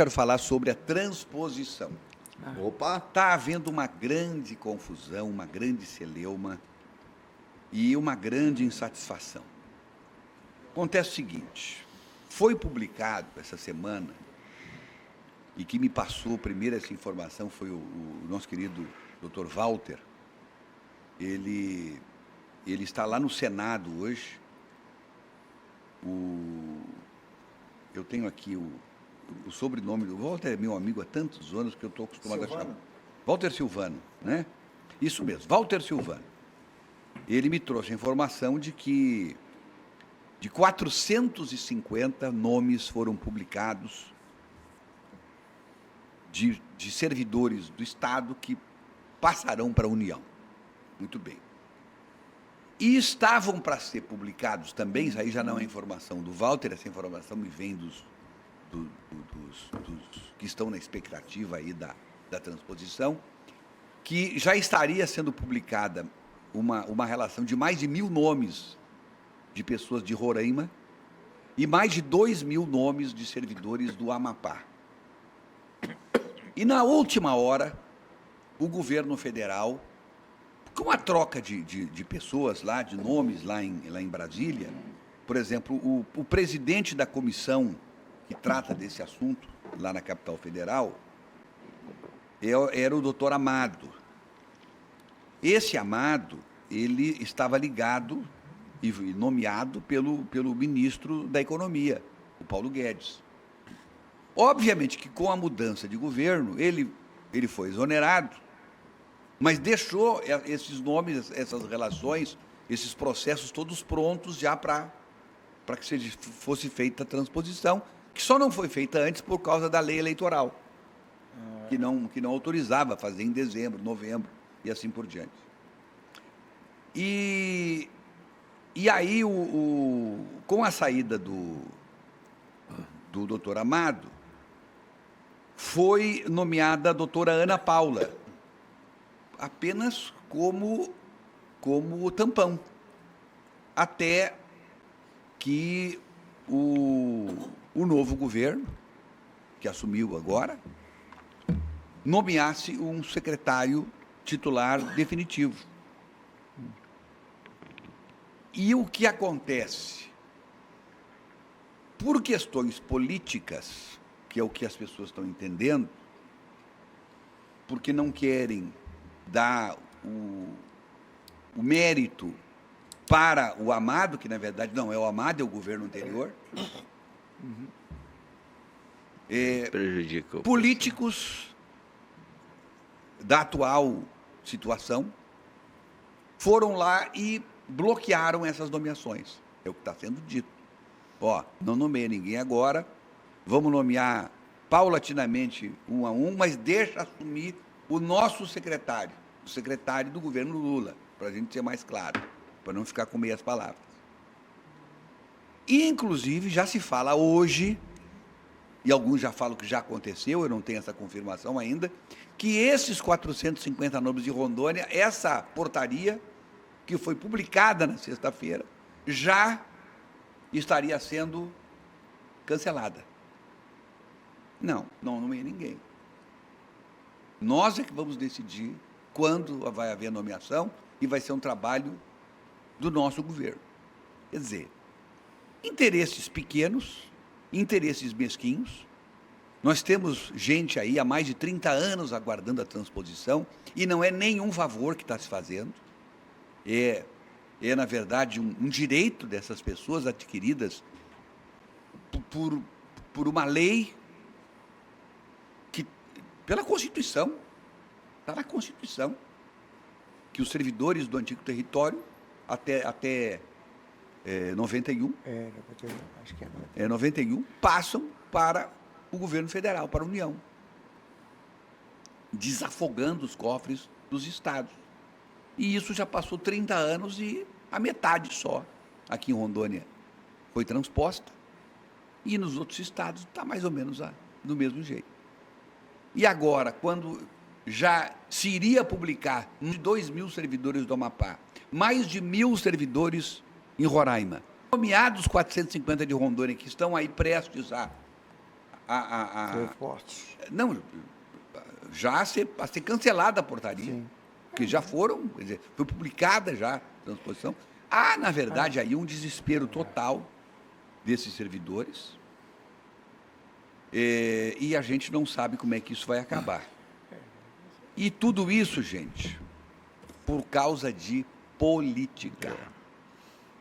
quero falar sobre a transposição. Opa! Está havendo uma grande confusão, uma grande celeuma e uma grande insatisfação. Acontece o seguinte, foi publicado essa semana, e que me passou primeiro essa informação foi o nosso querido Dr. Walter. Ele está lá no Senado hoje. Eu tenho aqui o sobrenome do Walter, é meu amigo há tantos anos que eu estou acostumado a chamar. Walter Silvano, né? Isso mesmo, Walter Silvano. Ele me trouxe a informação de que de 450 nomes foram publicados de servidores do Estado que passarão para a União. Muito bem. E estavam para ser publicados também, isso aí já não é informação do Walter, essa informação me vem dos que estão na expectativa aí da transposição, que já estaria sendo publicada uma relação de mais de 1.000 nomes de pessoas de Roraima e mais de 2.000 nomes de servidores do Amapá. E na última hora, o governo federal, com a troca de pessoas lá, de nomes lá em Brasília, por exemplo, o presidente da comissão que trata desse assunto, lá na capital federal, era o doutor Amado. Esse Amado, ele estava ligado e nomeado pelo ministro da Economia, o Paulo Guedes. Obviamente que com a mudança de governo, ele foi exonerado, mas deixou esses nomes, essas relações, esses processos todos prontos já para que fosse feita a transposição, que só não foi feita antes por causa da lei eleitoral, que não autorizava fazer em dezembro, novembro e assim por diante. E aí, com a saída do doutor Amado, foi nomeada a doutora Ana Paula, apenas como tampão, até que o novo governo, que assumiu agora, nomeasse um secretário titular definitivo. E o que acontece? Por questões políticas, que é o que as pessoas estão entendendo, porque não querem dar o mérito para o Amado, que na verdade não é o Amado, é o governo anterior. Prejudica Políticos da atual situação foram lá e bloquearam essas nomeações. É o que está sendo dito. Não nomeia ninguém agora, vamos nomear paulatinamente um a um, mas deixa assumir o nosso secretário, o secretário do governo Lula, para a gente ser mais claro, para não ficar com meias palavras. E, inclusive, já se fala hoje, e alguns já falam que já aconteceu, eu não tenho essa confirmação ainda, que esses 450 nomes de Rondônia, essa portaria, que foi publicada na sexta-feira, já estaria sendo cancelada. Não nomeia ninguém. Nós é que vamos decidir quando vai haver a nomeação e vai ser um trabalho do nosso governo. Quer dizer, interesses pequenos, interesses mesquinhos. Nós temos gente aí há mais de 30 anos aguardando a transposição e não é nenhum favor que está se fazendo. É na verdade, um direito dessas pessoas adquiridas por uma lei que, pela Constituição, está na Constituição, que os servidores do antigo território, até 91, acho que é 91, passam para o governo federal, para a União, desafogando os cofres dos estados. E isso já passou 30 anos e a metade só aqui em Rondônia foi transposta e nos outros estados está mais ou menos do mesmo jeito. E agora, quando já se iria publicar 2.000 servidores do Amapá, mais de 1.000 servidores em Roraima, nomeados 450 de Rondônia, que estão aí prestes Foi forte. Não, já a ser cancelada a portaria. Sim. Que já foram, quer dizer, foi publicada já a transposição. Há, na verdade, aí um desespero total desses servidores. E a gente não sabe como é que isso vai acabar. E tudo isso, gente, por causa de política.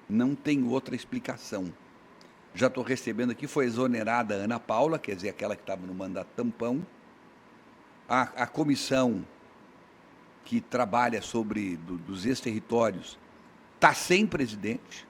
Não tem outra explicação. Já estou recebendo aqui, foi exonerada a Ana Paula, quer dizer, aquela que estava no mandato tampão. A comissão que trabalha sobre dos ex-territórios está sem presidente.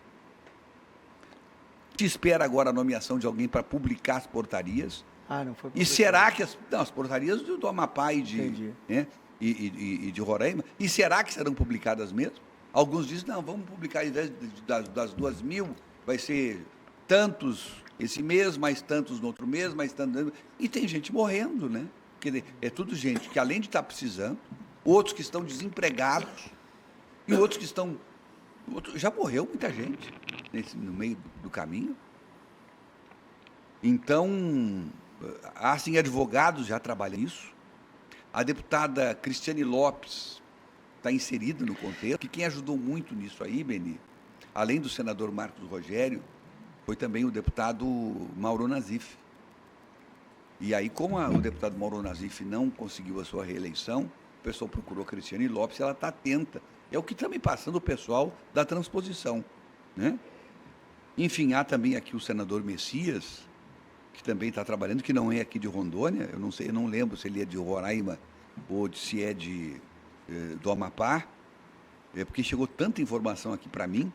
Se espera agora a nomeação de alguém para publicar as portarias. Não foi E será que as portarias do Amapá e de Roraima, e será que serão publicadas mesmo? Alguns dizem, não, vamos publicar, ao invés das 2.000, vai ser tantos esse mês, mais tantos no outro mês, mais tantos... E tem gente morrendo, né? Quer dizer, é tudo gente que, além de estar precisando, outros que estão desempregados, e outros que estão... Já morreu muita gente no meio do caminho. Então, há, sim, advogados já trabalham nisso. A deputada Cristiane Lopes está inserida no contexto, que quem ajudou muito nisso aí, Beni, além do senador Marcos Rogério, foi também o deputado Mauro Nazif. E aí, como o deputado Mauro Nazif não conseguiu a sua reeleição, o pessoal procurou a Cristiane Lopes, ela está atenta. É o que está me passando o pessoal da transposição, né? Enfim, há também aqui o senador Messias, que também está trabalhando, que não é aqui de Rondônia, eu não sei, eu não lembro se ele é de Roraima ou se é do Amapá, porque chegou tanta informação aqui para mim.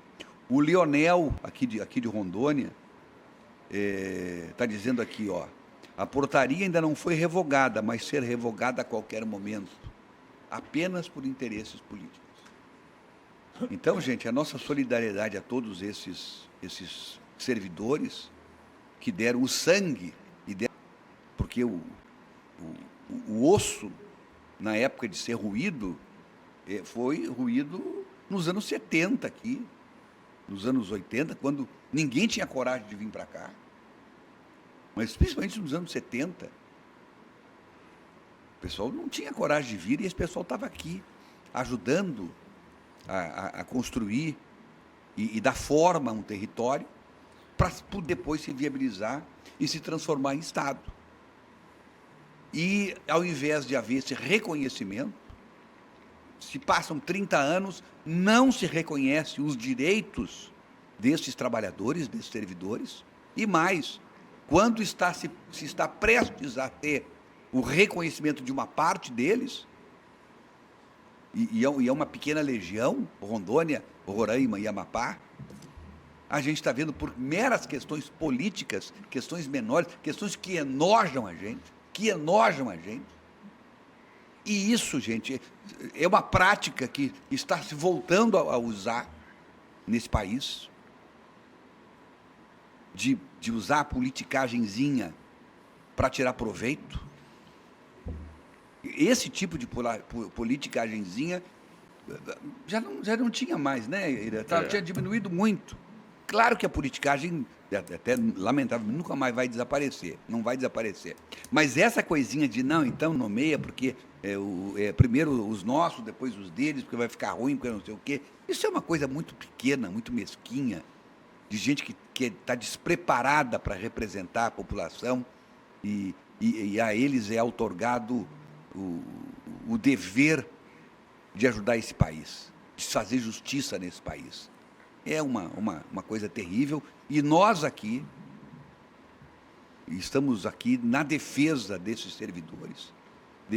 O Leonel, aqui de Rondônia, está dizendo aqui, ó, a portaria ainda não foi revogada, mas ser revogada a qualquer momento, apenas por interesses políticos. Então, gente, a nossa solidariedade a todos esses servidores que deram o sangue, porque o osso, na época de ser ruído, foi ruído nos anos 70 aqui, nos anos 80, quando ninguém tinha coragem de vir para cá, mas principalmente nos anos 70. O pessoal não tinha coragem de vir e esse pessoal estava aqui, ajudando a construir e dar forma a um território para depois se viabilizar e se transformar em Estado. E, ao invés de haver esse reconhecimento, se passam 30 anos, não se reconhece os direitos desses trabalhadores, desses servidores, e mais, quando se está prestes a ter o reconhecimento de uma parte deles, e é uma pequena legião, Rondônia, Roraima e Amapá, a gente está vendo por meras questões políticas, questões menores, questões que enojam a gente, E isso, gente, é uma prática que está se voltando a usar nesse país, de usar a politicagenzinha para tirar proveito. Esse tipo de politicagenzinha já não tinha mais, né, Ira? Tinha diminuído muito. Claro que a politicagem, até lamentavelmente, nunca mais vai desaparecer, não vai desaparecer. Mas essa coisinha de, não, então nomeia, porque primeiro os nossos, depois os deles, porque vai ficar ruim, porque não sei o quê, isso é uma coisa muito pequena, muito mesquinha, de gente que está despreparada para representar a população, e a eles é outorgado o dever de ajudar esse país, de fazer justiça nesse país. É uma coisa terrível, e nós aqui estamos aqui na defesa desses servidores,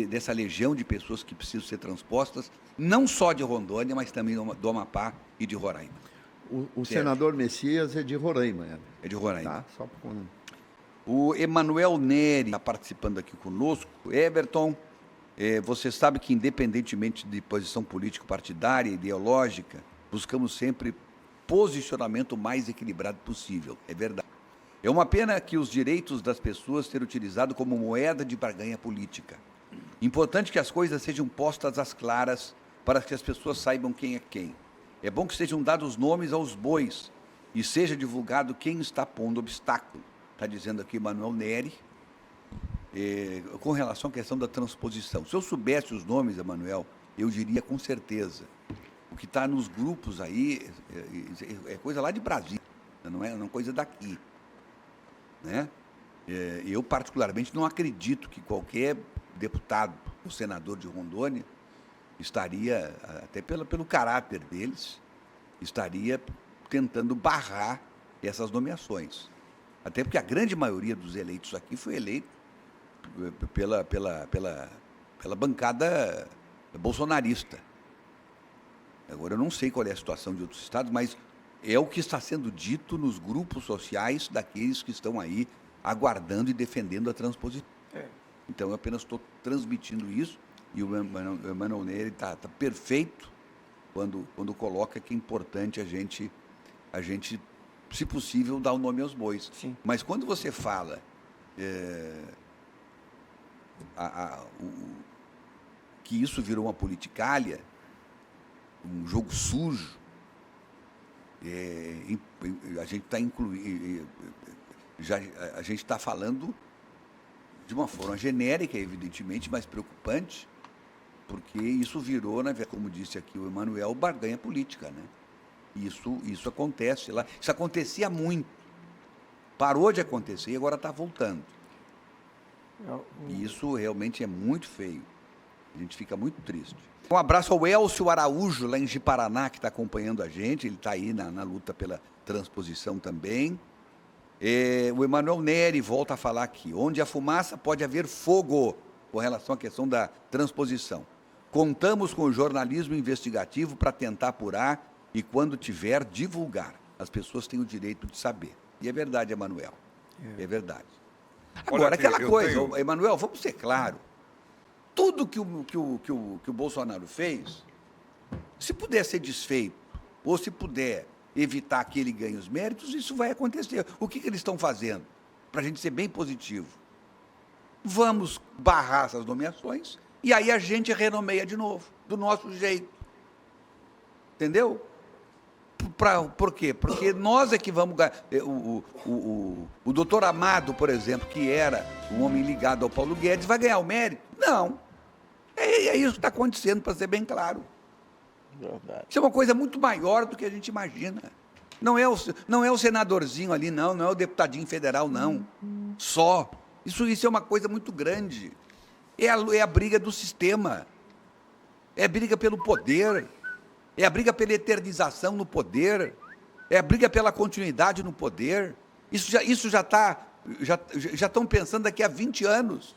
dessa legião de pessoas que precisam ser transpostas, não só de Rondônia, mas também do Amapá e de Roraima. O senador Messias é de Roraima. É de Roraima. Tá, só por... O Emanuel Neri está participando aqui conosco. Everton, você sabe que, independentemente de posição político-partidária, ideológica, buscamos sempre posicionamento mais equilibrado possível. É verdade. É uma pena que os direitos das pessoas sejam utilizados como moeda de barganha política. Importante que as coisas sejam postas às claras para que as pessoas saibam quem é quem. É bom que sejam dados nomes aos bois e seja divulgado quem está pondo obstáculo. Está dizendo aqui Emanuel Neri, com relação à questão da transposição. Se eu soubesse os nomes, Emanuel, eu diria com certeza. O que está nos grupos aí é coisa lá de Brasília, não é coisa daqui. Né? Eu, particularmente, não acredito que qualquer deputado ou senador de Rondônia estaria, até pelo caráter deles, estaria tentando barrar essas nomeações. Até porque a grande maioria dos eleitos aqui foi eleito pela bancada bolsonarista. Agora, eu não sei qual é a situação de outros estados, mas é o que está sendo dito nos grupos sociais daqueles que estão aí aguardando e defendendo a transposição. Então, eu apenas estou transmitindo isso, e o Emanuel Neri está perfeito quando coloca que é importante a gente, se possível, dar o nome aos bois. Sim. Mas quando você fala que isso virou uma politicália, um jogo sujo, a gente está incluindo, a gente está falando de uma forma genérica, evidentemente, mas preocupante, porque isso virou, né, como disse aqui o Emanuel, barganha política, né? Isso acontece lá. Isso acontecia muito. Parou de acontecer e agora está voltando. E isso realmente é muito feio. A gente fica muito triste. Um abraço ao Elcio Araújo, lá em Ji-Paraná, que está acompanhando a gente. Ele está aí na luta pela transposição também. O Emanuel Neri volta a falar aqui. Onde há fumaça, pode haver fogo, com relação à questão da transposição. Contamos com o jornalismo investigativo para tentar apurar e, quando tiver, divulgar. As pessoas têm o direito de saber. E é verdade, Emanuel. É verdade. Agora, aquela coisa, Emanuel, vamos ser claros. Tudo que o Bolsonaro fez, se puder ser desfeito, ou se puder evitar que ele ganhe os méritos, isso vai acontecer. O que eles estão fazendo? Para a gente ser bem positivo. Vamos barrar essas nomeações e aí a gente renomeia de novo, do nosso jeito. Entendeu? Por quê? Porque nós é que vamos ganhar. O doutor Amado, por exemplo, que era um homem ligado ao Paulo Guedes, vai ganhar o mérito? Não. É isso que está acontecendo, para ser bem claro. Verdade. Isso é uma coisa muito maior do que a gente imagina. Não é o senadorzinho ali, não é o deputadinho federal, não. Só. Isso é uma coisa muito grande. É a briga do sistema. É a briga pelo poder. É a briga pela eternização no poder. É a briga pela continuidade no poder. Isso já estão pensando daqui a 20 anos.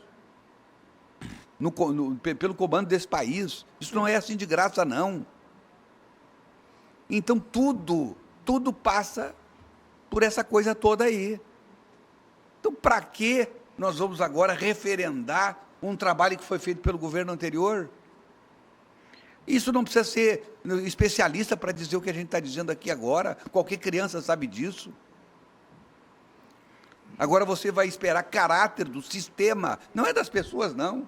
Pelo comando desse país. Isso não é assim de graça, não. Então, tudo passa por essa coisa toda aí. Então, para que nós vamos agora referendar um trabalho que foi feito pelo governo anterior? Isso não precisa ser especialista para dizer o que a gente está dizendo aqui agora. Qualquer criança sabe disso. Agora você vai esperar caráter do sistema. Não é das pessoas, não.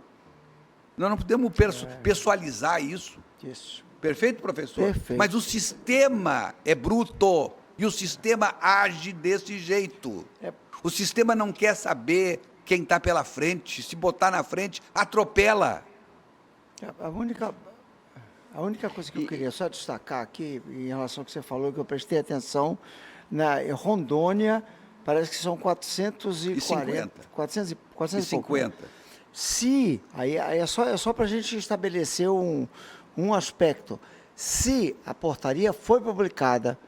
Nós não podemos pessoalizar isso. Isso. Perfeito, professor? Perfeito. Mas o sistema é bruto e o sistema age desse jeito. O sistema não quer saber quem está pela frente. Se botar na frente, atropela. A única coisa que eu queria só destacar aqui, em relação ao que você falou, que eu prestei atenção, na Rondônia, parece que são 440. 450. Aí é só para a gente estabelecer um aspecto. Se a portaria foi publicada,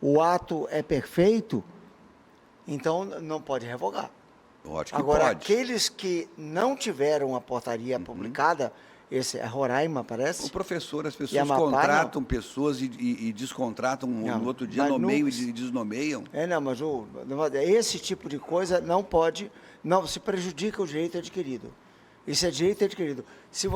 o ato é perfeito, então não pode revogar. Lógico que Agora, pode. aqueles que não tiveram a portaria publicada, esse é Roraima, parece? O professor, as pessoas Amapá, contratam pessoas e descontratam no outro dia, nomeiam e desnomeiam. Não, mas esse tipo de coisa não pode, não se prejudica o direito adquirido. Isso é direito adquirido. Se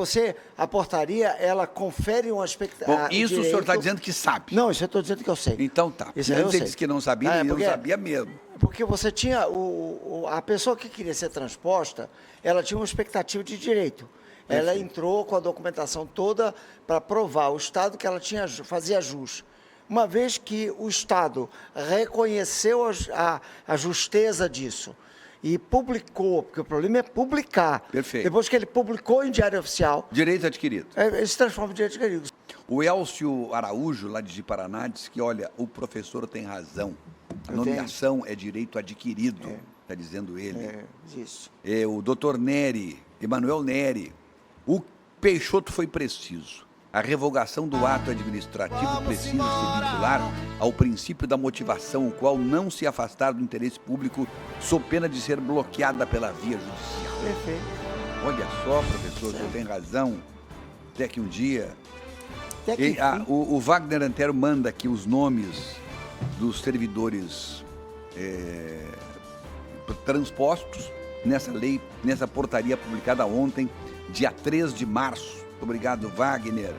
a portaria, ela confere um aspecto. Bom, isso o senhor está dizendo que sabe. Não, isso eu estou dizendo que eu sei. Então tá. Isso Antes ele disse que não sabia, ele não sabia mesmo. Porque você tinha, a pessoa que queria ser transposta, ela tinha uma expectativa de direito. Ela entrou com a documentação toda para provar ao Estado que ela fazia jus. Uma vez que o Estado reconheceu a justeza disso e publicou, porque o problema é publicar. Perfeito. Depois que ele publicou em Diário Oficial, Direito adquirido. ele se transforma em direito adquirido. O Elcio Araújo, lá de Paraná, disse que, olha, o professor tem razão. A nomeação é direito adquirido, está dizendo ele. Isso. O doutor Neri, Emanuel Neri, o Peixoto foi preciso. A revogação do ato administrativo precisa se vincular ao princípio da motivação, o qual não se afastar do interesse público, sob pena de ser bloqueada pela via judicial. Perfeito. Olha só, professor, o senhor tem razão. Até que um dia... Até que, o Wagner Antero manda aqui os nomes dos servidores transpostos nessa lei, nessa portaria publicada ontem, dia 3 de março. Obrigado, Wagner.